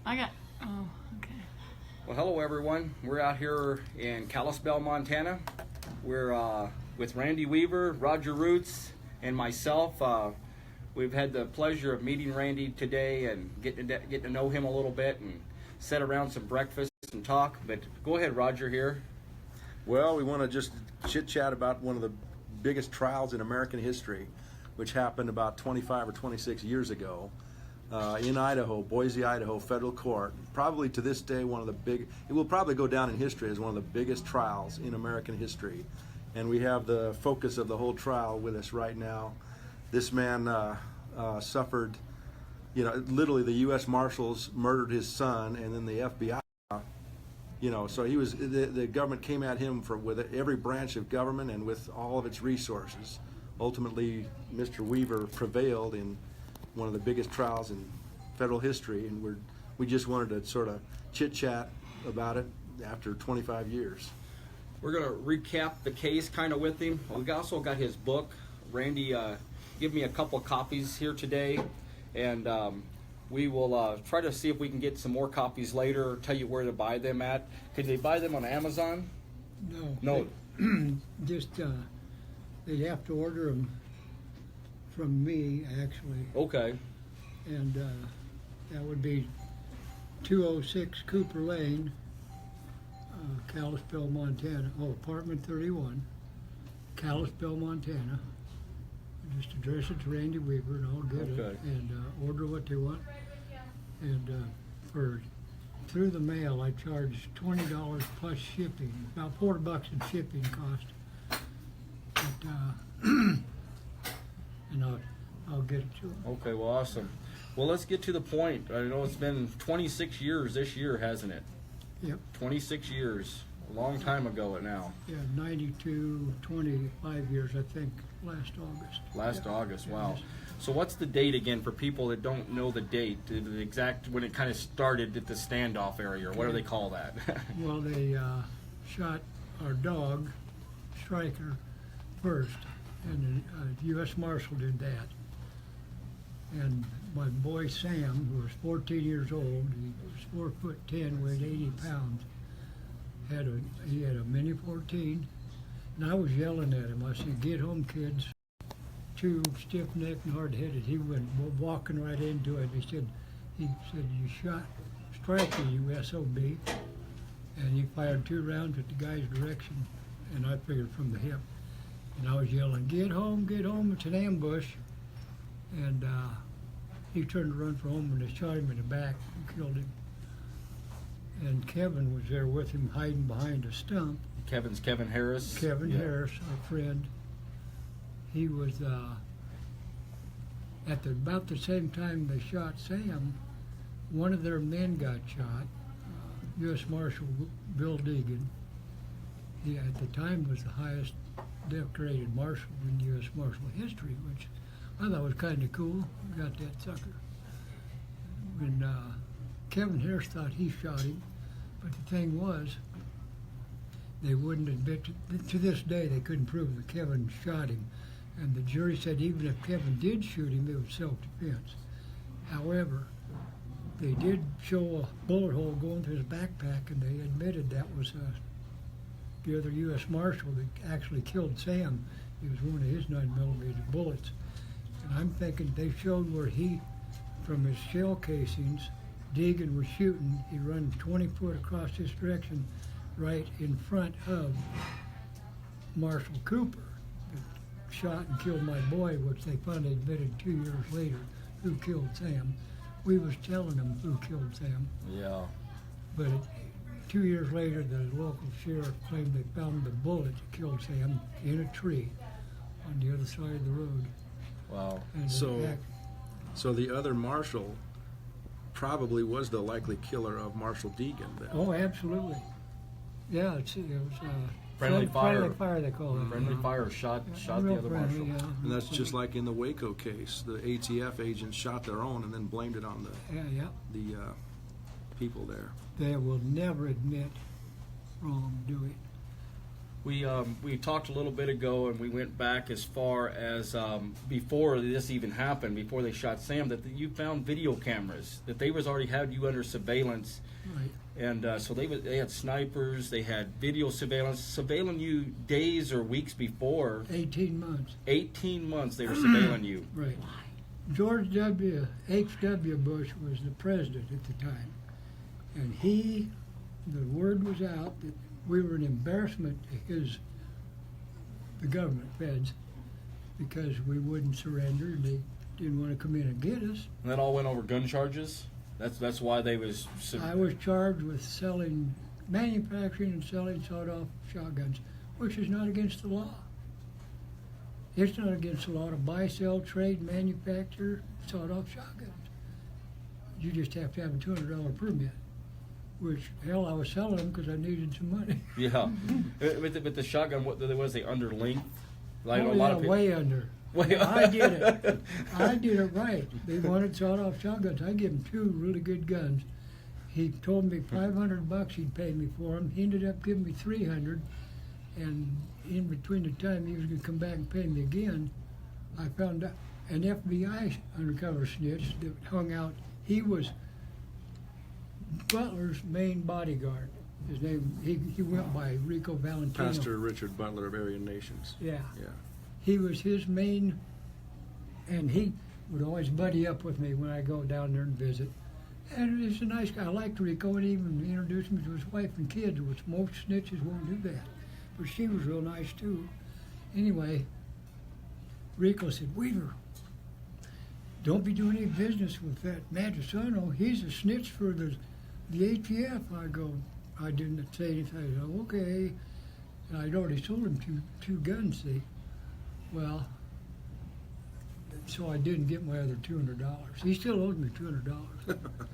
I got, oh, okay. Well, hello everyone. We're out here in Kalispell, Montana. We're with Randy Weaver, Roger Roots, and myself. We've had the pleasure of meeting Randy today and getting to know him a little bit and sit around some breakfast and talk. But go ahead, Roger, here. Well, we want to just chit-chat about one of the biggest trials in American history, which happened about 25 or 26 years ago in Idaho, Boise, Idaho, federal court. Probably to this day, it will probably go down in history as one of the biggest trials in American history. And we have the focus of the whole trial with us right now. This man suffered, literally the U.S. Marshals murdered his son, and then the FBI. So he was. The government came at him with every branch of government and with all of its resources. Ultimately, Mr. Weaver prevailed in one of the biggest trials in federal history, and we just wanted to sort of chit-chat about it after 25 years. We're going to recap the case kind of with him. We also got his book. Randy gave me a couple copies here today, and we will try to see if we can get some more copies later or tell you where to buy them at. Can they buy them on Amazon? No. Just they'd have to order them from me, actually. Okay. And that would be 206 Cooper Lane, Kalispell, Montana. Oh, apartment 31, Kalispell, Montana. Just address it to Randy Weaver and I'll get it and order what they want. And through the mail, I charge $20 plus shipping, about $4 in shipping cost. But, and I'll get it to them. Okay, well, awesome. Well, let's get to the point. I know it's been 26 years this year, hasn't it? Yep. 26 years. A long time ago now. Yeah, 92, 25 years, I think, last August. Last August, wow. So what's the date again for people that don't know the date, the exact, when it kind of started at the standoff area, or what do they call that? Well, they shot our dog, Stryker, first, and the U.S. Marshal did that. And my boy Sam, who was 14 years old, he was 4'10", weighed 80 pounds, he had a Mini 14, and I was yelling at him. I said, "Get home, kids." Too stiff-necked and hard-headed. He went walking right into it. He said, "You shot Stryker, you SOB," and he fired 2 rounds at the guy's direction, and I figured from the hip. And I was yelling, get home, it's an ambush." And he turned to run for home, and they shot him in the back and killed him. And Kevin was there with him, hiding behind a stump. Kevin Harris? Kevin Harris, our friend. He was, at about the same time they shot Sam, one of their men got shot, U.S. Marshal Bill Deegan. He, at the time, was the highest decorated marshal in U.S. Marshal history, which I thought was kind of cool. Got that sucker. And Kevin Harris thought he shot him, but the thing was, they wouldn't admit to this day they couldn't prove that Kevin shot him, and the jury said even if Kevin did shoot him, it was self-defense. However, they did show a bullet hole going through his backpack, and they admitted that was the other U.S. Marshal that actually killed Sam. It was one of his 9mm bullets. And I'm thinking they showed where from his shell casings, Deegan was shooting. He run 20 foot across this direction, right in front of Marshal Cooper, that shot and killed my boy, which they finally admitted 2 years later who killed Sam. We was telling them who killed Sam. Yeah. But 2 years later, the local sheriff claimed they found the bullet that killed Sam in a tree on the other side of the road. Wow. And So the other marshal probably was the likely killer of Marshal Deegan then. Oh, absolutely. Yeah, it was Friendly fire. Friendly fire, they call it. Friendly fire shot the other marshal. Yeah. And that's just like in the Waco case. The ATF agents shot their own and then blamed it on the people there. They will never admit wrongdoing. We talked a little bit ago, and we went back as far as before this even happened, before they shot Sam, that you found video cameras, that they was already had you under surveillance, Right. and so they had snipers, they had video surveilling you days or weeks before. 18 months. 18 months they were surveilling you. Right. George H.W. Bush was the president at the time, and the word was out that we were an embarrassment to the government, feds, because we wouldn't surrender, and they didn't want to come in and get us. And that all went over gun charges. That's why they was. I was charged with manufacturing and selling sawed-off shotguns, which is not against the law. It's not against the law to buy, sell, trade, manufacture sawed-off shotguns. You just have to have a $200 permit, which, hell, I was selling them because I needed some money. Yeah, with the shotgun, what was they under length? Like Oh, a lot yeah, of people. way under. Way I did it. I did it right. They wanted sawed-off shotguns. I gave them 2 really good guns. He told me $500 he'd pay me for them. He ended up giving me $300, and in between the time he was going to come back and pay me again, I found out an FBI undercover snitch that hung out. He was Butler's main bodyguard. His name, he went by Rico Valentino. Pastor Richard Butler of Aryan Nations. Yeah. Yeah. He was his main, and he would always buddy up with me when I go down there and visit. And he's a nice guy. I liked Rico, and even introduced me to his wife and kids, which most snitches won't do that. But she was real nice, too. Anyway, Rico said, "Weaver, don't be doing any business with that Magisano. He's a snitch for the ATF." I didn't say anything. I said, "Okay." And I'd already sold him two guns, see. Well, so I didn't get my other $200. He still owed me $200.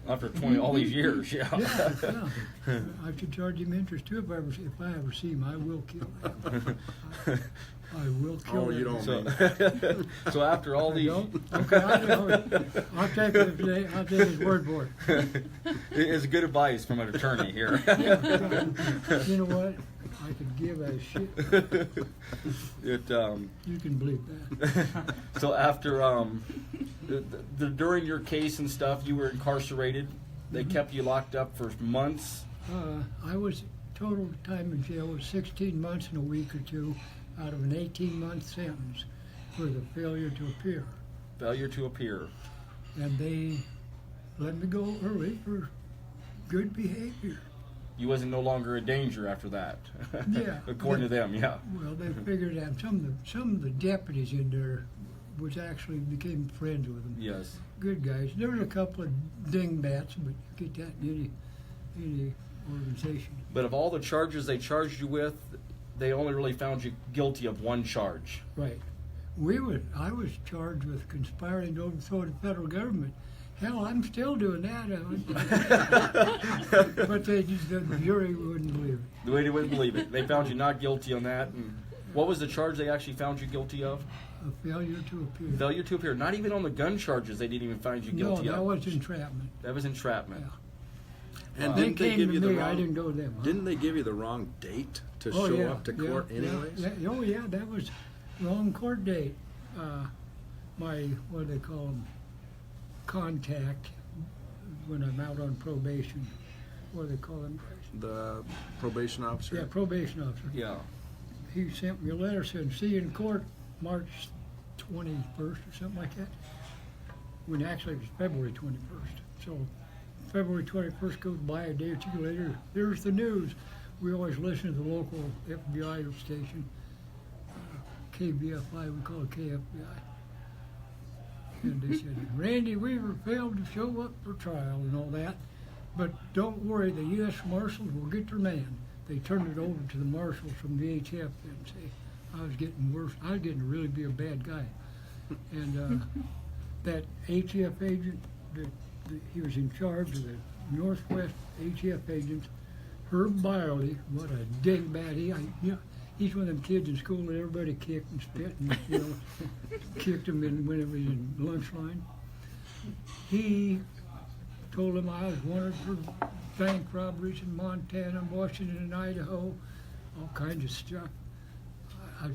After all these years, yeah. Yeah. I should charge him interest too if I ever see him. I will kill him. I will kill him. You don't So, so after all these, Okay, I'll take his word for it. it's good advice from an attorney here. Yeah, you know what? I could give a shit. You can believe that. So after during your case and stuff, you were incarcerated. They kept you locked up for months. I was total time in jail was 16 months and a week or two out of an 18-month sentence for the failure to appear. Failure to appear. And they let me go early for good behavior. You wasn't no longer a danger after that. Yeah. According to them, yeah. Well, they figured out some of the deputies in there became friends with them. Yes. Good guys. There was a couple of dingbats, but you get that in any organization. But of all the charges they charged you with, they only really found you guilty of one charge. Right. I was charged with conspiring to overthrow the federal government. Hell, I'm still doing that. But the jury wouldn't believe it. The way they wouldn't believe it. They found you not guilty on that. And what was the charge they actually found you guilty of? A failure to appear. Failure to appear. Not even on the gun charges they didn't even find you guilty No, that of. was entrapment. That was entrapment. Yeah. And They didn't they came give to you the me, wrong? I didn't go to them. Huh? Didn't they give you the wrong date to Oh, show yeah, up to court yeah, anyways? Yeah, oh yeah, that was wrong court date. What do they call them? Contact when I'm out on probation. What do they call them? The probation officer? Yeah, probation officer. Yeah. He sent me a letter saying, "See you in court March 21st or something like that." When actually it was February 21st. So February 21st goes by, a day or two later, there's the news. We always listen to the local FBI station, KBFI, we call it KFBI. And they said, "Randy Weaver failed to show up for trial," and all that. But don't worry, the U.S. Marshals will get their man. They turned it over to the marshals from the HF and say, I was getting worse. I was getting to really be a bad guy. And that HF agent, he was in charge of the Northwest HF agents, Herb Byerly, what a dingbat. He's one of them kids in school that everybody kicked and spit and, kicked him when it was in lunch line. He told him I was wanted for bank robberies in Montana, Washington, and Idaho, all kinds of stuff. I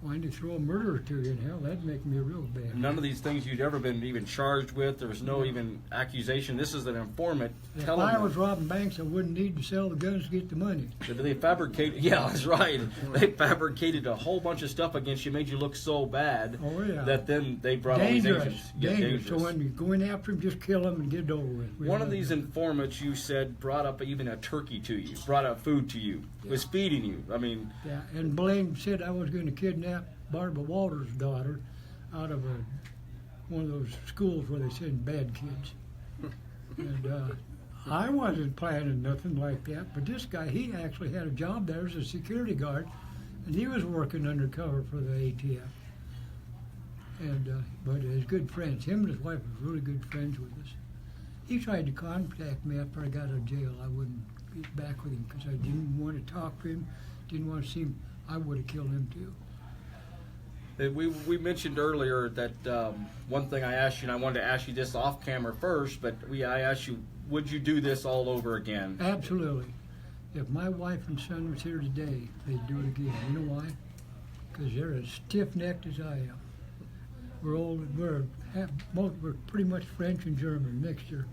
wanted to throw a murderer to you in hell. That'd make me real bad. None of these things you'd ever been even charged with. There was no even accusation. This is an informant If telling I them. was robbing banks, I wouldn't need to sell the guns to get the money. They fabricated. Yeah, that's right. They fabricated a whole bunch of stuff against you, made you look so bad Oh, yeah. that then they brought all these Dangerous. agents. Yeah, Dangerous. So when you go in after him, just kill him and get it over with. One of these informants, you said, brought up even a turkey to you, brought up food to you, was feeding you. I mean, Yeah, and Blaine said I was going to kidnap Barbara Walters' daughter out of one of those schools where they send bad kids. And I wasn't planning nothing like that, but this guy, he actually had a job there as a security guard, and he was working undercover for the ATF. And but his good friends, him and his wife were really good friends with us. He tried to contact me after I got out of jail. I wouldn't get back with him because I didn't want to talk to him, didn't want to see him. I would have killed him too. we mentioned earlier that one thing I asked you, and I wanted to ask you this off camera first, but I asked you, would you do this all over again? Absolutely. If my wife and son was here today, they'd do it again. You know why? Because they're as stiff-necked as I am. We're old. We're pretty much French and German mixture,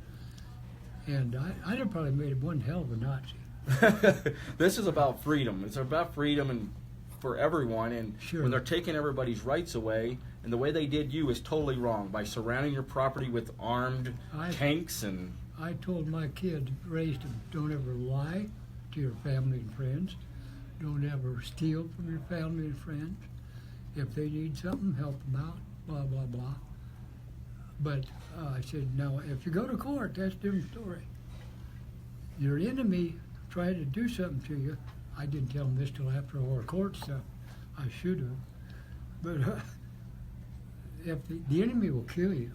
and I'd have probably made one hell of a Nazi. This is about freedom. It's about freedom and for everyone. And Sure. when they're taking everybody's rights away, and the way they did you is totally wrong by surrounding your property with armed tanks and. I told my kids, raised them, don't ever lie to your family and friends. Don't ever steal from your family and friends. If they need something, help them out, blah, blah, blah. But I said, now, if you go to court, that's a different story. Your enemy tried to do something to you. I didn't tell them this till after all our court stuff. I should have. But if the enemy will kill you,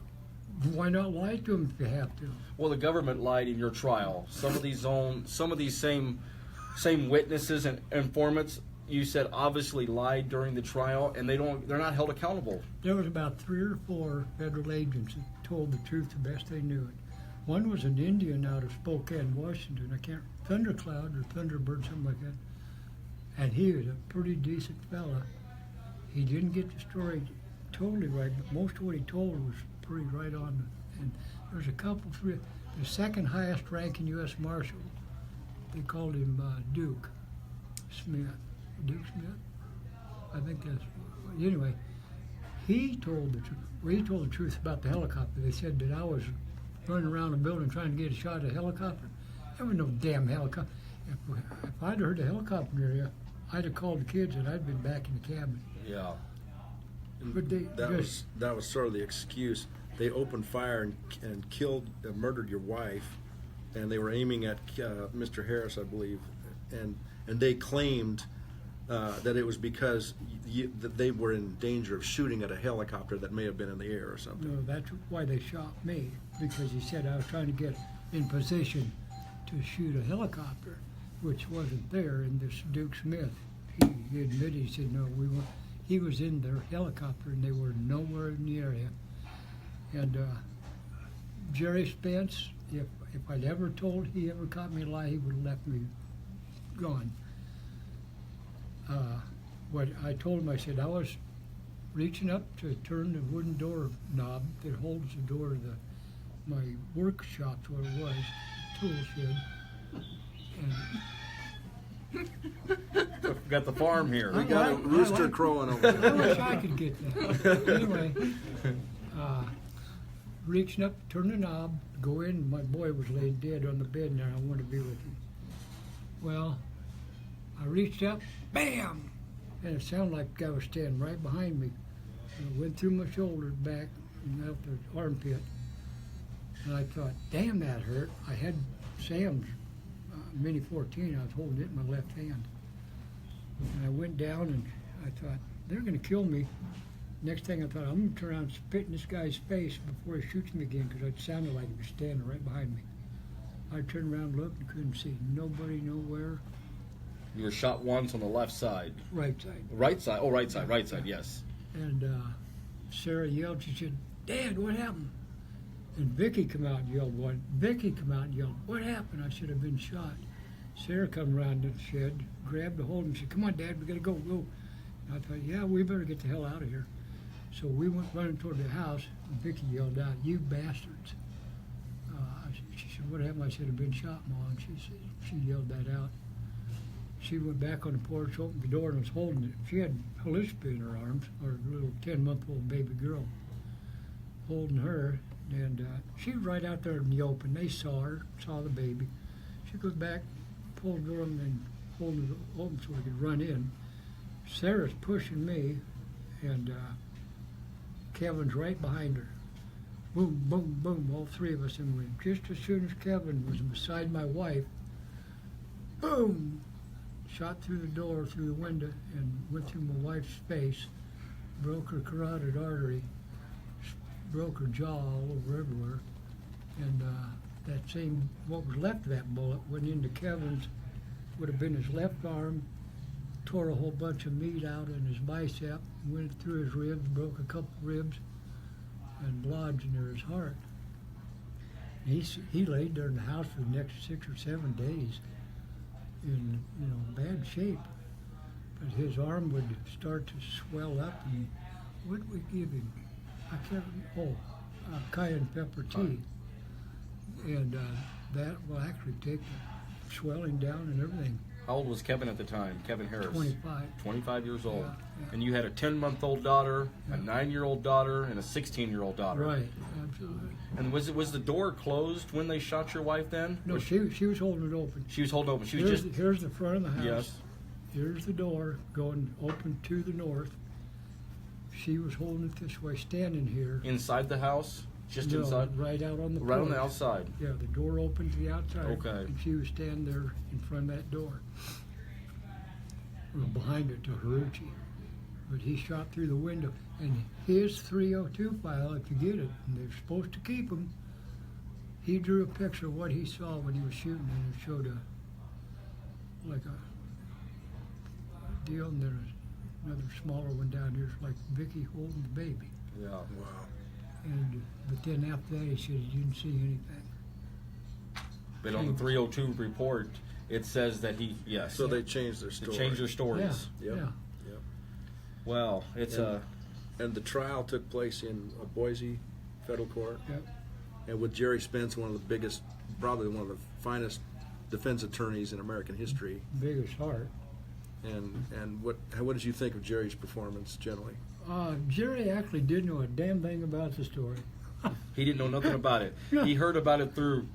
why not lie to them if you have to? Well, the government lied in your trial. Some of these same witnesses and informants you said obviously lied during the trial, and they're not held accountable. There was about 3 or 4 federal agents that told the truth the best they knew it. One was an Indian out of Spokane, Washington. Thundercloud or Thunderbird, something like that. And he was a pretty decent fella. He didn't get the story totally right, but most of what he told was pretty right on. And there's a couple, 3. The second highest ranking U.S. Marshal, they called him Duke Smith. Duke Smith? I think that's, anyway, he told the truth. Well, he told the truth about the helicopter. They said that I was running around the building trying to get a shot at a helicopter. There was no damn helicopter. If I'd heard a helicopter area, I'd have called the kids and I'd been back in the cabin. Yeah. But That was sort of the excuse. They opened fire and killed, murdered your wife, and they were aiming at Mr. Harris, I believe, and they claimed that it was because that they were in danger of shooting at a helicopter that may have been in the air or something. No, that's why they shot me, because he said I was trying to get in position to shoot a helicopter, which wasn't there. And this Duke Smith, he admitted, he said, no, he was in their helicopter and they were nowhere in the area. And Jerry Spence, if I'd ever told he ever caught me a lie, he would have left me gone. What I told him, I said I was reaching up to turn the wooden door knob that holds the door to my workshop's what it was, tool shed. We've got the farm here. We got a rooster crowing over I there. wish I could get that. Anyway, reaching up, turn the knob, go in. My boy was laying dead on the bed, and I wanted to be with him. Well, I reached up, bam, and it sounded like a guy was standing right behind me. And it went through my shoulder, back, and out the armpit. And I thought, damn, that hurt. I had Sam's Mini 14. I was holding it in my left hand. And I went down, and I thought, they're going to kill me. Next thing I thought, I'm going to turn around and spit in this guy's face before he shoots me again, because it sounded like he was standing right behind me. I turned around and looked and couldn't see nobody nowhere. You were shot once on the left side. Right side. Right side? Oh, right side, yes. And Sarah yelled, she said, Dad, what happened? And Vicky come out and yelled, what? Vicky come out and yelled, what happened? I should have been shot. Sarah come around the shed, grabbed a hold of me, said, come on, Dad, we got to go. I thought, yeah, we better get the hell out of here. So we went running toward the house, and Vicky yelled out, "You bastards!" She said, "What happened?" I said, "I've been shot, Ma." And she yelled that out. She went back on the porch, opened the door, and was holding it. She had Kalispell in her arms, or a little 10-month-old baby girl, holding her. And she was right out there in the open. They saw her, saw the baby. She goes back, pulled the door, and then holding it open so we could run in. Sarah's pushing me, and Kevin's right behind her. Boom, boom, boom, all three of us. And just as soon as Kevin was beside my wife, boom, shot through the door, through the window, and went through my wife's face, broke her carotid artery, broke her jaw all over everywhere. And that same, what was left of that bullet went into Kevin's, would have been his left arm, tore a whole bunch of meat out in his bicep, went through his ribs, broke a couple ribs, and lodged near his heart. He laid there in the house for the next 6 or 7 days in bad shape. But his arm would start to swell up, and what did we give him? I can't remember. Cayenne pepper tea. And that will actually take the swelling down and everything. How old was Kevin at the time? Kevin Harris? 25. 25 years old. Yeah. And you had a 10-month-old daughter, a 9-year-old daughter, and a 16-year-old daughter. Right, absolutely. And was the door closed when they shot your wife then? No, she was holding it open. She was holding open. She was Here's the front of the house. Yes. Here's the door going open to the north. She was holding it this way, standing here. Inside the house? Just No, inside? right out on the Right on porch. the outside. Yeah, the door open to the outside. Okay. And she was standing there in front of that door. Well, behind it to Haruchi. But he shot through the window. And his 302 file, if you get it, and they're supposed to keep them, he drew a picture of what he saw when he was shooting, and it showed a deal, and there's another smaller one down here. It's like Vicky holding the baby. Yeah. Wow. But then after that, he said he didn't see anything. But on the 302 report, it says that he, yes. So they changed their They story. changed their stories. Yep. Yeah. Yep. Well, it's And the trial took place in Boise federal court, Yep. and with Jerry Spence, one of the biggest, probably one of the finest defense attorneys in American history. Biggest heart. And what did you think of Jerry's performance generally? Jerry actually didn't know a damn thing about the story. he didn't know nothing about it. No. He heard about it through.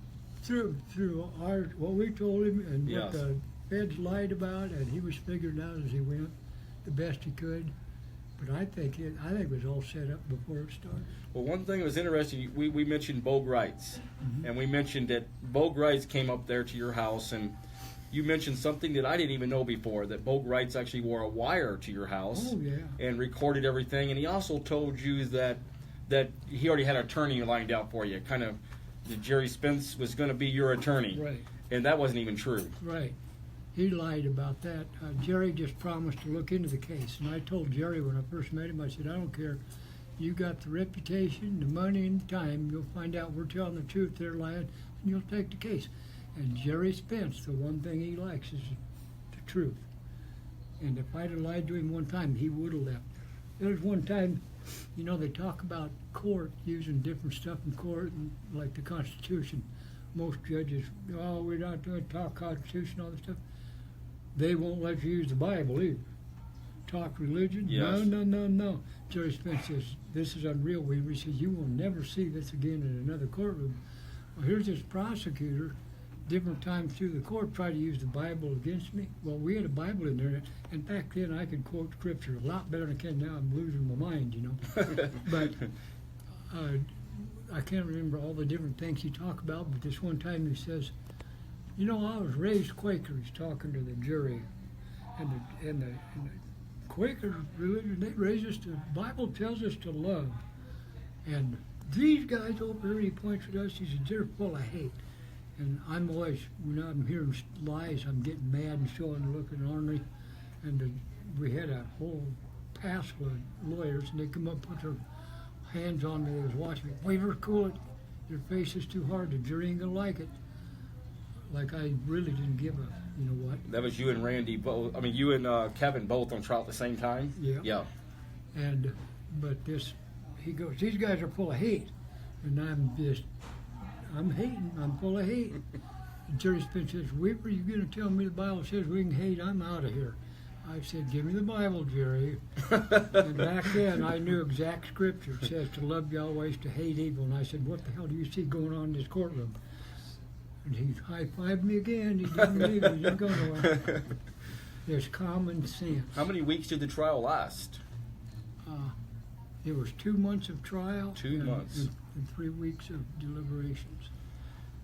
Through what we told him and Yes. what the feds lied about, and he was figuring out as he went the best he could. But I think it was all set up before it started. Well, one thing that was interesting, we mentioned Bo Grites, and we mentioned that Bo Grites came up there to your house, and you mentioned something that I didn't even know before, that Bo Grites actually wore a wire to your house Oh, yeah. and recorded everything, and he also told you that he already had an attorney lined out for you, kind of that Jerry Spence was going to be your attorney. Right. And that wasn't even true. Right. He lied about that. Jerry just promised to look into the case. And I told Jerry when I first met him, I said, I don't care. You got the reputation, the money, and the time. You'll find out we're telling the truth, they're lying, and you'll take the case. And Jerry Spence, the one thing he likes is the truth. And if I'd have lied to him one time, he would have left. There was one time, they talk about court using different stuff in court, and like the Constitution. Most judges, we're not doing talk Constitution, all this stuff. They won't let you use the Bible either. Talk religion? Yes. No. Jerry Spence says, this is unreal, Weaver. He says, you will never see this again in another courtroom. Well, here's this prosecutor, different times through the court, tried to use the Bible against me. Well, we had a Bible in there, and back then I could quote scripture a lot better than I can now. I'm losing my mind, But I can't remember all the different things he talked about, but this one time he says, I was raised Quaker. He's talking to the jury, and the Quaker religion, they raised us to, the Bible tells us to love. And these guys over here, he points at us, he says, they're full of hate. And I'm always, when I'm hearing lies, I'm getting mad and showing, looking ornery. And we had a whole passel of lawyers, and they come up, put their hands on me. They was watching me. Weaver, cool it. Your face is too hard. The jury ain't gonna like it. like I really didn't give a, you know what? That was you and Randy both. I mean, you and Kevin both on trial at the same time. Yeah. Yeah. And, but this, he goes, these guys are full of hate. And I'm hating, I'm full of hate. And Jerry Spence says, Weaver, you going to tell me the Bible says we can hate? I'm out of here. I said, give me the Bible, Jerry. And back then, I knew exact scripture. It says to love Yahweh is to hate evil. And I said, what the hell do you see going on in this courtroom? And he high-fived me again. He didn't leave. He didn't go nowhere. There's common sense. How many weeks did the trial last? It was 2 months of trial. 2 months. And 3 weeks of deliberations.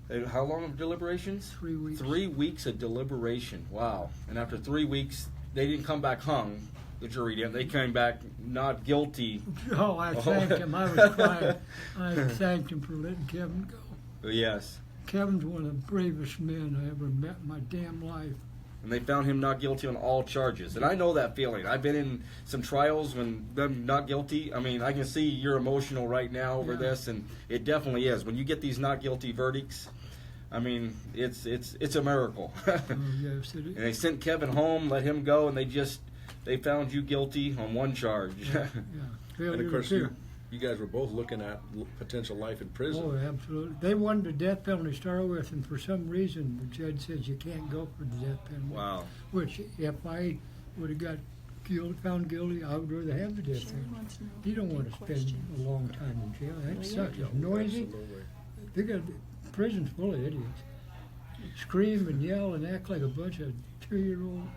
And how long of deliberations? 3 weeks. 3 weeks of deliberation. Wow. And after 3 weeks, they didn't come back hung. The jury didn't. They came back not guilty. Oh, I thanked him. I was crying. I thanked him for letting Kevin go. Yes. Kevin's one of the bravest men I ever met in my damn life. And they found him not guilty on all charges. And I know that feeling. I've been in some trials when them not guilty. I mean, I can see you're emotional right now over this, and it definitely is. When you get these not guilty verdicts, I mean, it's a miracle. Oh, yes, it is. And they sent Kevin home, let him go, and they found you guilty on one charge. Yeah. And of course, you guys were both looking at potential life in prison. Oh, absolutely. They wanted the death penalty to start with, and for some reason, the judge says you can't go for the death penalty. Wow. Which, if I would have got found guilty, I would rather have the death penalty. You don't want to spend a long time in jail. That sucks. It's noisy. They got prison's full of idiots. Scream and yell and act like a bunch of 2-year-olds.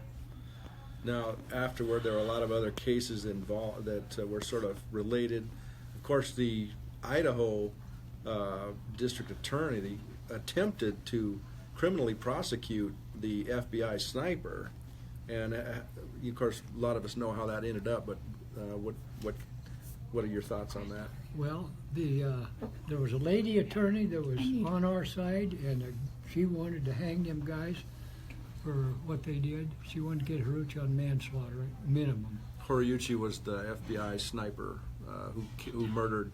Now, afterward, there were a lot of other cases involved that were sort of related. Of course, the Idaho district attorney attempted to criminally prosecute the FBI sniper, and of course, a lot of us know how that ended up. But what are your thoughts on that? Well, there was a lady attorney that was on our side, and she wanted to hang them guys for what they did. She wanted to get Haruchi on manslaughter, minimum. Horiuchi was the FBI sniper who murdered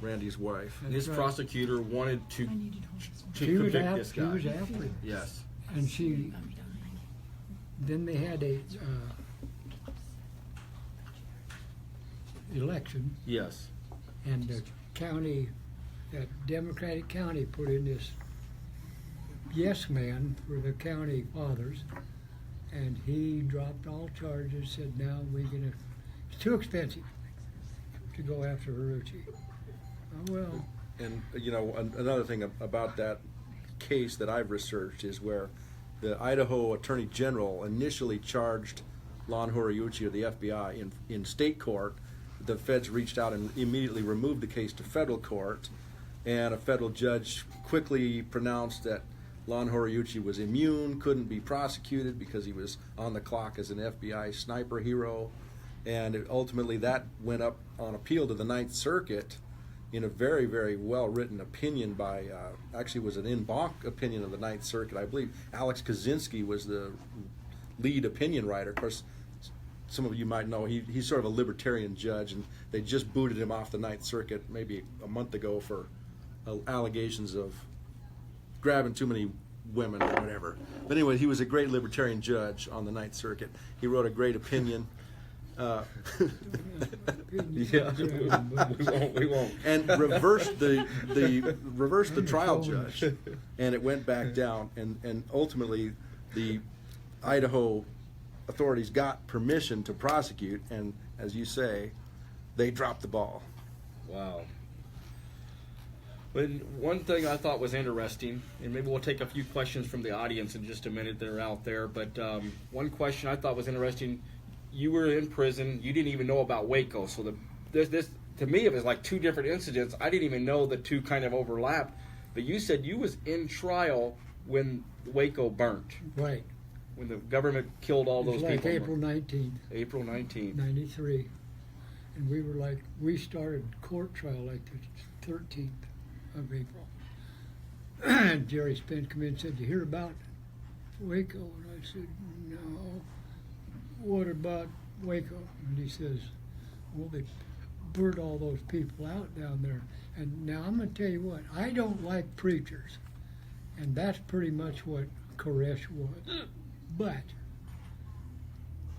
Randy's wife. And his prosecutor wanted to convict this guy. She was after him. Yes. And then they had a election, Yes. and the county, that Democratic county, put in this yes man for the county fathers, and he dropped all charges, said now it's too expensive to go after Haruchi. Oh, well. And another thing about that case that I've researched is where the Idaho Attorney General initially charged Lon Horiuchi of the FBI in state court. The feds reached out and immediately removed the case to federal court, and a federal judge quickly pronounced that Lon Horiuchi was immune, couldn't be prosecuted because he was on the clock as an FBI sniper hero, and ultimately that went up on appeal to the Ninth Circuit in a very, very well-written opinion by, actually was an en banc opinion of the Ninth Circuit. I believe Alex Kaczynski was the lead opinion writer. Of course, some of you might know he's sort of a libertarian judge, and they just booted him off the Ninth Circuit maybe a month ago for allegations of grabbing too many women or whatever. But anyway, he was a great libertarian judge on the Ninth Circuit. He wrote a great opinion. Yeah, we won't. And reversed the trial judge, and it went back down. And ultimately, the Idaho authorities got permission to prosecute, and as you say, they dropped the ball. Wow. But one thing I thought was interesting, and maybe we'll take a few questions from the audience in just a minute that are out there, but one question I thought was interesting, you were in prison, you didn't even know about Waco, so this to me it was like two different incidents. I didn't even know the two kind of overlapped, but you said you was in trial when Waco burnt. Right. When the government killed all those like people. April 19th. April 19th. 93. And we started court trial like the 13th of April. And Jerry Spence come in and said, "You hear about Waco?" And I said, "No." "What about Waco?" And he says, "Well, they burnt all those people out down there." And now I'm going to tell you what, I don't like preachers. And that's pretty much what Koresh was. But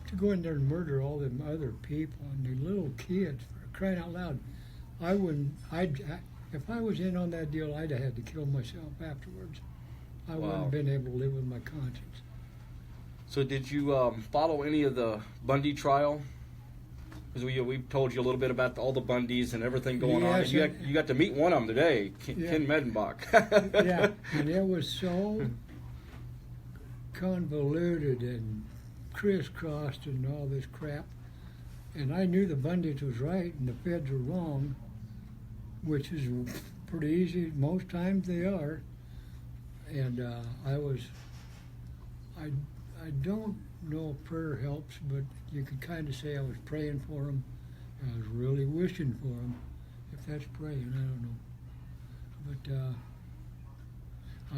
to go in there and murder all them other people and the little kids, for crying out loud, if I was in on that deal, I'd have had to kill myself afterwards. I wouldn't have been able to live with my conscience. So did you follow any of the Bundy trial? Because we told you a little bit about all the Bundys and everything going on. And you got to meet one of them today, Ken Medenbach. Yeah, and it was so convoluted and crisscrossed and all this crap. And I knew the Bundys was right and the feds were wrong, which is pretty easy. Most times they are. And I don't know if prayer helps, but you could kind of say I was praying for them. I was really wishing for them. If that's praying, I don't know. But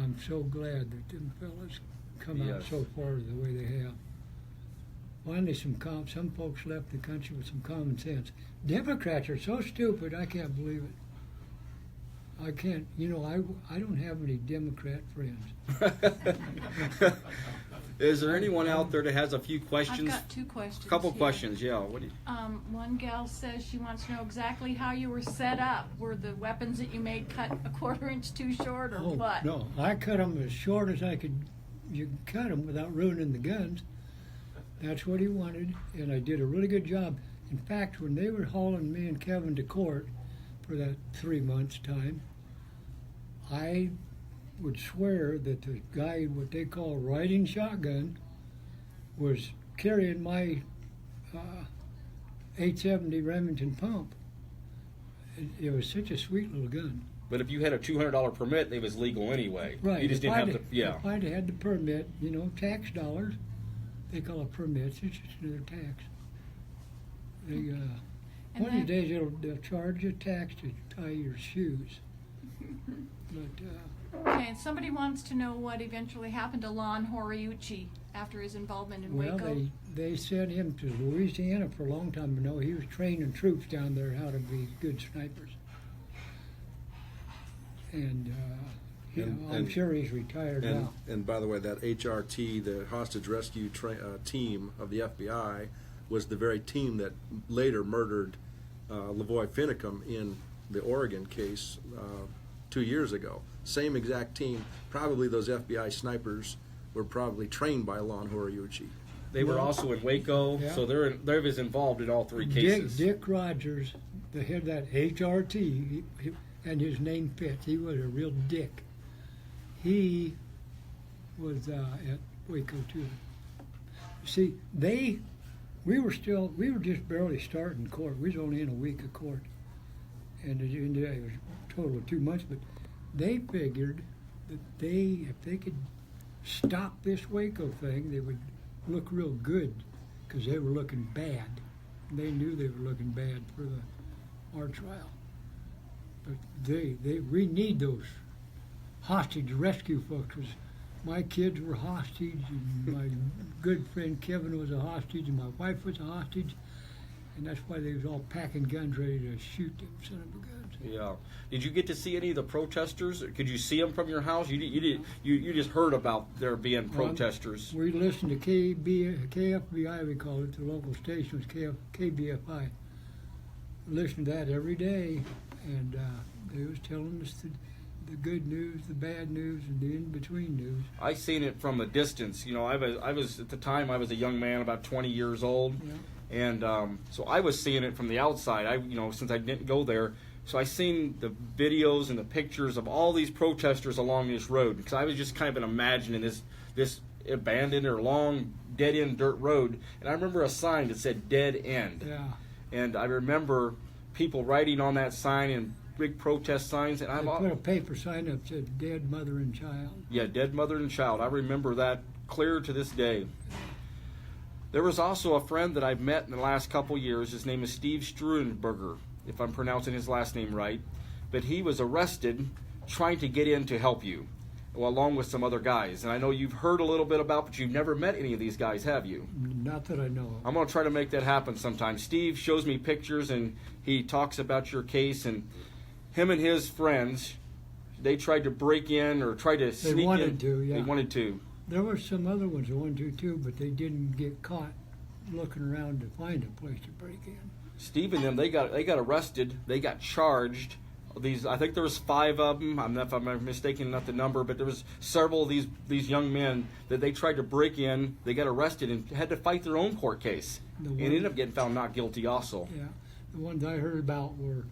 I'm so glad that them fellas come out so far the way they have. Finally, some folks left the country with some common sense. Democrats are so stupid, I can't believe it. I can't, I don't have any Democrat friends. Is there anyone out there that has a few questions? I've got two questions. A couple here. questions, yeah. What do you? One gal says she wants to know exactly how you were set up. Were the weapons that you made cut a 1/4 inch too short, or what? No, I cut them as short as I could. You can cut them without ruining the guns. That's what he wanted, and I did a really good job. In fact, when they were hauling me and Kevin to court for that 3 months' time, I would swear that the guy, what they call riding shotgun, was carrying my 870 Remington pump. It was such a sweet little gun. But if you had a $200 permit, it was legal anyway. Right. You just didn't have to. Yeah. If I'd had the permit, tax dollars, they call it permits. It's just another tax. One of these days they'll charge you a tax to tie your shoes. But Okay, and somebody wants to know what eventually happened to Lon Horiuchi after his involvement in Waco. well, they sent him to Louisiana for a long time. He was training troops down there how to be good snipers. And I'm sure he's retired now. And by the way, that HRT, the hostage rescue team of the FBI, was the very team that later murdered Lavoy Finicum in the Oregon case 2 years ago. Same exact team. Probably those FBI snipers were probably trained by Lon Horiuchi. They were also in Waco, so they're as involved in all three cases. Dick Rogers, the head of that HRT, and his name fits. He was a real dick. He was at Waco too. See, we were just barely starting court. We was only in a week of court, and it was a total of 2 months. But they figured that if they could stop this Waco thing, they would look real good, because they were looking bad. They knew they were looking bad for our trial. But we need those hostage rescue folks. 'Cause my kids were hostage, and my good friend Kevin was a hostage, and my wife was a hostage, and that's why they was all packing guns ready to shoot them son of a guns. Yeah. Did you get to see any of the protesters? Could you see them from your house? You just heard about there being protesters. We listened to KFBI, we called it. The local station was KBFI. We listened to that every day, and they was telling us the good news, the bad news, and the in-between news. I seen it from a distance. I was at the time I was a young man, about 20 years old, and so I was seeing it from the outside. Since I didn't go there, so I seen the videos and the pictures of all these protesters along this road, because I was just kind of imagining this abandoned or long dead-end dirt road, and I remember a sign that said "Dead End," and I remember people writing on that sign and big protest signs, and I put a paper sign up that said "Dead Mother and Child." Yeah, dead mother and child. I remember that clear to this day. There was also a friend that I've met in the last couple years. His name is Steve Struenberger, if I'm pronouncing his last name right. But he was arrested trying to get in to help you, along with some other guys. And I know you've heard a little bit about, but you've never met any of these guys, have you? Not that I know of. I'm going to try to make that happen sometime. Steve shows me pictures, and he talks about your case, and him and his friends they tried to break in or try to sneak in. wanted to, yeah. They wanted to. There were some other ones that wanted to too, but they didn't get caught looking around to find a place to break in. Steve and them, they got arrested. They got charged. I think there was 5 of them. I'm not, if I'm mistaken, not the number, but there was several of these young men that they tried to break in. They got arrested and had to fight their own court case, and ended up getting found not guilty also. Yeah, the ones I heard about were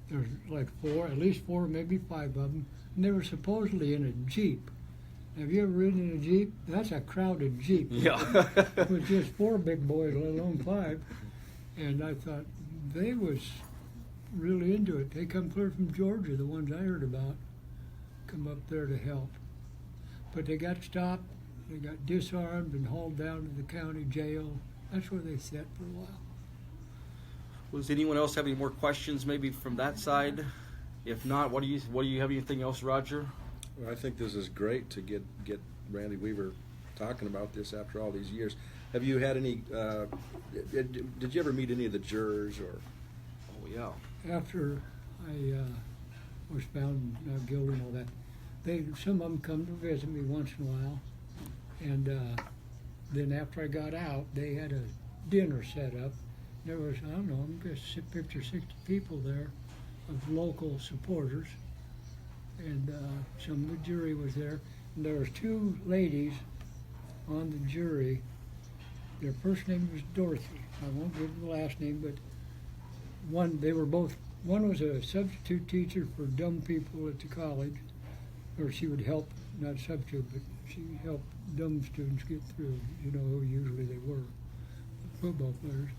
there's like 4, at least 4, maybe 5 of them, and they were supposedly in a Jeep. Have you ever ridden in a Jeep? That's a crowded Jeep. Yeah. With just 4 big boys, let alone 5. And I thought they was really into it. They come clear from Georgia, the ones I heard about, come up there to help. But they got stopped, they got disarmed and hauled down to the county jail. That's where they sat for a while. Does anyone else have any more questions maybe from that side? If not, what do you have anything else, Roger? Well, I think this is great to get Randy Weaver talking about this after all these years. Have you had any? Did you ever meet any of the jurors or? Oh yeah. After I was found not guilty and all that, some of them come to visit me once in a while, and then after I got out, they had a dinner set up. There was, I don't know, just 50 or 60 people there of local supporters, and some of the jury was there. And there was 2 ladies on the jury. Their first name was Dorothy. I won't give the last name, but one was a substitute teacher for dumb people at the college, or she would help, not substitute, but she helped dumb students get through. You know who usually they were, football players.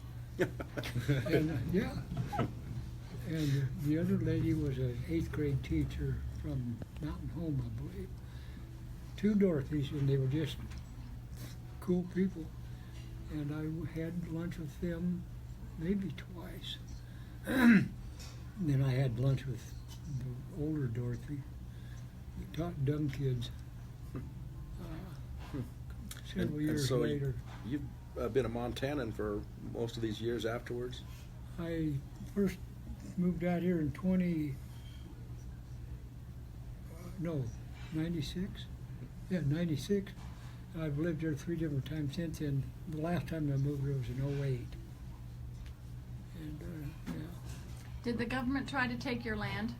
And yeah, and the other lady was an 8th grade teacher from Mountain Home, I believe. 2 Dorothys, and they were just cool people. And I had lunch with them maybe twice. Then I had lunch with the older Dorothy, that taught dumb kids. Several years so later. You've been a Montanan for most of these years afterwards? I first moved out here in 96. Yeah, 96. I've lived here 3 different times since, and the last time I moved here was in '08. And yeah. Did the government try to take your land?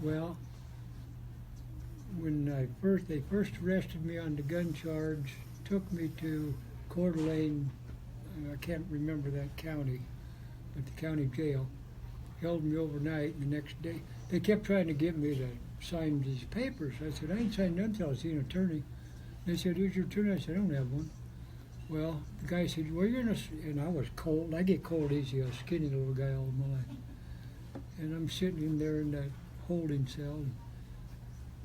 Well, when they first arrested me on the gun charge, took me to Coeur d'Alene, I can't remember that county, but the county jail, held me overnight, and the next day, they kept trying to get me to sign these papers. I said, I ain't signed none until I see an attorney. They said, who's your attorney? I said, I don't have one. Well, the guy said, well, you're gonna, and I was cold. I get cold easy. I was a skinny little guy all my life. And I'm sitting in there in that holding cell,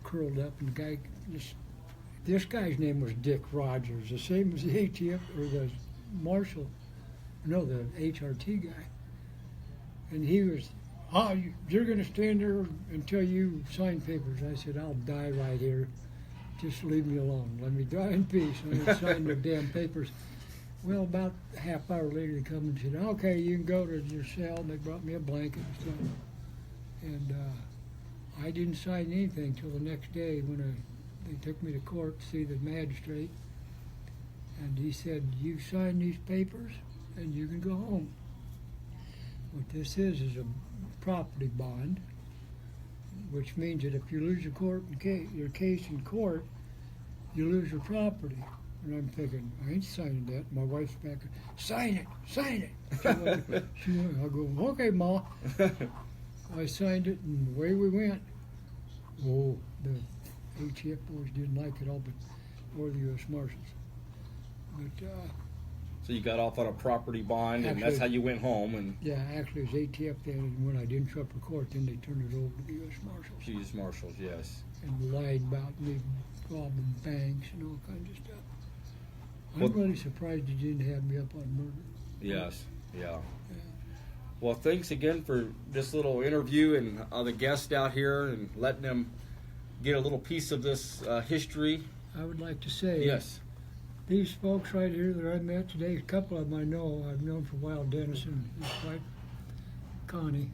curled up, and the guy, this guy's name was Dick Rogers, the same as the ATF, or the marshal, no, the HRT guy. And he was, you're gonna stand there until you sign papers. I said, I'll die right here. Just leave me alone. Let me die in peace. And I signed the damn papers. Well, about a half hour later, they come and said, okay, you can go to your cell. And they brought me a blanket and stuff. And I didn't sign anything till the next day when they took me to court to see the magistrate. And he said, you sign these papers and you can go home. What this is a property bond, which means that if you lose your case in court, you lose your property. And I'm thinking, I ain't signing that. My wife's back, sign it. She went, I go, okay, Ma. I signed it, and away we went. Oh, the ATF boys didn't like it all, or the U.S. Marshals. But So you got off on a property bond, and that's how you went home. And yeah, actually, it was ATF then, and when I didn't show up for court, then they turned it over to the U.S. Marshals. U.S. Marshals, yes. And lied about me robbing banks and all kinds of stuff. I'm Well, really surprised you didn't have me up on murder. Yes, yeah. Well, thanks again for this little interview and the guests out here and letting them get a little piece of this history. I would like to say, Yes. these folks right here that I met today, a couple of them I know, I've known for a while, Dennis and his wife, Connie.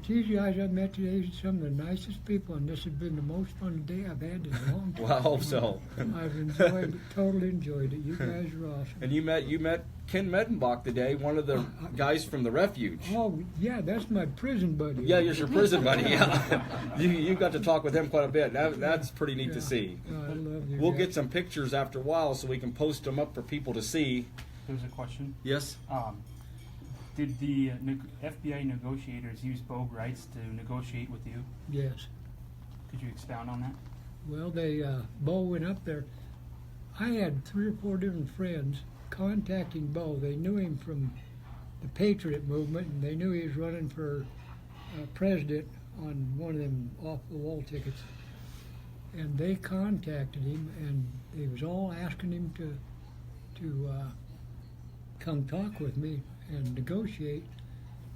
These guys I've met today are some of the nicest people, and this has been the most fun day I've had in a long time. Well, I hope so. I've enjoyed it, totally enjoyed it. You guys are awesome. And you met Ken Medenbach today, one of the guys from the refuge. Oh, yeah, that's my prison buddy. Yeah, you're your prison buddy. Yeah, you got to talk with him quite a bit. That's pretty neat to see. I love you We'll guys. get some pictures after a while so we can post them up for people to see. There's a question. Yes. Did the FBI negotiators use Bo Grites to negotiate with you? Yes. Could you expound on that? Well, Bo went up there. I had 3 or 4 different friends contacting Bo. They knew him from the Patriot movement, and they knew he was running for president on one of them off-the-wall tickets. And they contacted him, and they was all asking him to come talk with me and negotiate.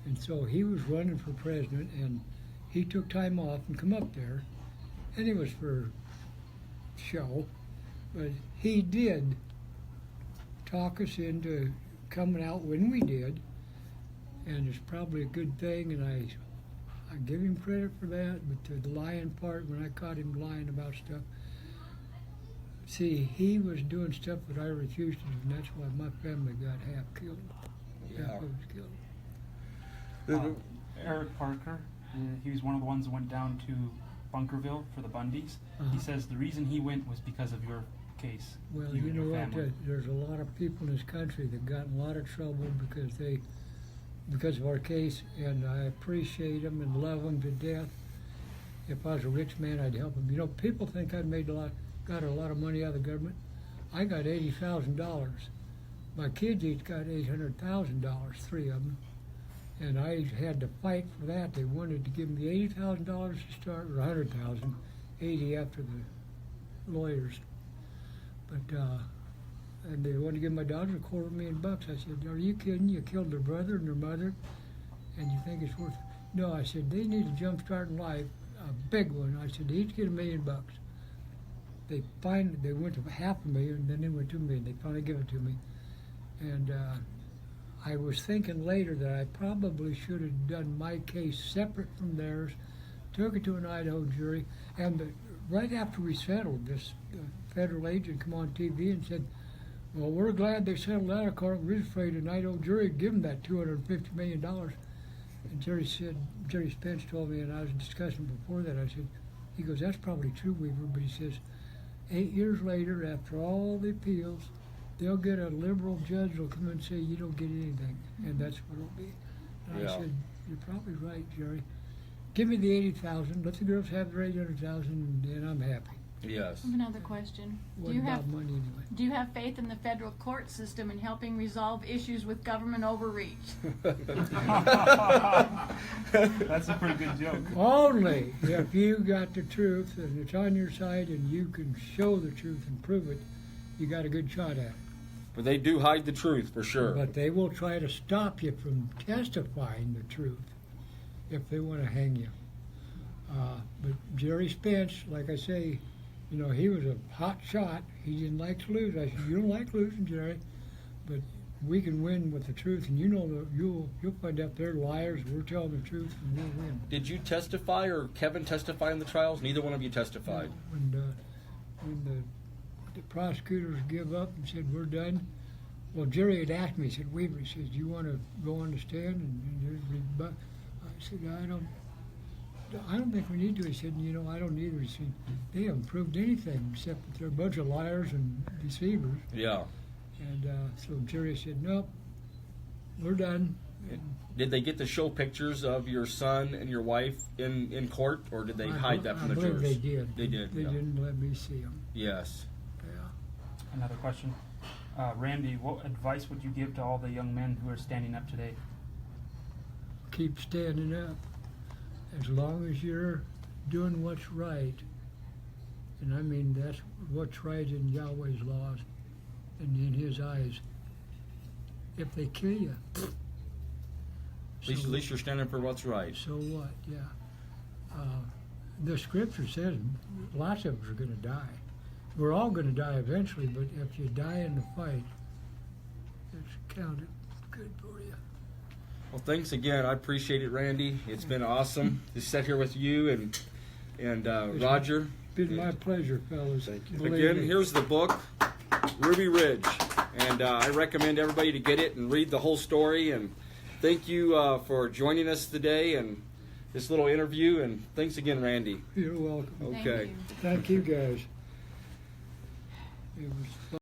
And so he was running for president, and he took time off and come up there, and it was for show, but he did talk us into coming out when we did, and it's probably a good thing, and I give him credit for that. But the lying part, when I caught him lying about stuff, see, he was doing stuff that I refused to do, and that's why my family got half killed. Half was killed. Eric Parker, he was one of the ones that went down to Bunkerville for the Bundys. He says the reason he went was because of your case. Well, you you and know your what? family. There's a lot of people in this country that got in a lot of trouble because of our case, and I appreciate them and love them to death. If I was a rich man, I'd help them. You know, people think I got a lot of money out of the government. I got $80,000. My kids each got $800,000, 3 of them, and I had to fight for that. They wanted to give me $80,000 to start, or $100,000, 80 after the lawyers. But and they wanted to give my daughter $250,000. I said, "Are you kidding? You killed their brother and their mother, and you think it's worth?" No, I said they need a jump start in life, a big one. I said they each get $1 million. They went to $500,000, then they went to $2 million. They finally give it to me, and I was thinking later that I probably should have done my case separate from theirs, took it to an Idaho jury, and right after we settled, this federal agent come on TV and said, "Well, we're glad they settled out of court. We're afraid an Idaho jury would give them that $250 million." And Jerry Spence told me, and I was discussing before that, he goes, "That's probably true, Weaver," but he says, 8 years later, after all the appeals, they'll get a liberal judge will come and say, "You don't get anything," and that's what it'll be. And Yeah. I said, "You're probably right, Jerry. Give me the 80,000. Let the girls have their 800,000, and I'm happy." Yes. I have another question. Wasn't about money anyway. Do you have faith in the federal court system in helping resolve issues with government overreach? That's a pretty good joke. Only if you got the truth and it's on your side and you can show the truth and prove it, you got a good shot at it. But they do hide the truth for sure. But they will try to stop you from testifying the truth if they want to hang you. But Jerry Spence, like I say, you know, he was a hot shot. He didn't like to lose. I said, "You don't like losing, Jerry, but we can win with the truth, and you know that you'll find out they're liars. We're telling the truth, and we'll win." Did you testify or Kevin testify in the trials? Neither one of you testified. When the prosecutors give up and said, "We're done," well, Jerry had asked me, he said, "Weaver," he says, "Do you want to go on the stand?" And rebut? I said, I don't think we need to." He said, "You know, I don't either." He said, "They haven't proved anything except that they're a bunch of liars and deceivers." Yeah. And so Jerry said, "Nope, we're done." Did they get to show pictures of your son and your wife in court, or did they hide that from the I believe jurors? they did. They did. They Yeah. didn't let me see them. Yes. Yeah. Another question. Randy, what advice would you give to all the young men who are standing up today? Keep standing up. As long as you're doing what's right, and I mean that's what's right in Yahweh's laws and in His eyes. If they kill you, At least you're standing for what's right. so what? Yeah. The Scripture says lots of us are going to die. We're all going to die eventually, but if you die in the fight, it's counted good for you. Well, thanks again. I appreciate it, Randy. It's been awesome to sit here with you and Roger. It's been my pleasure, fellas. Thank you. Believe Again, me. here's the book, Ruby Ridge, and I recommend everybody to get it and read the whole story. And thank you for joining us today and this little interview. And thanks again, Randy. You're welcome. Okay. Thank you. Thank you, guys. It was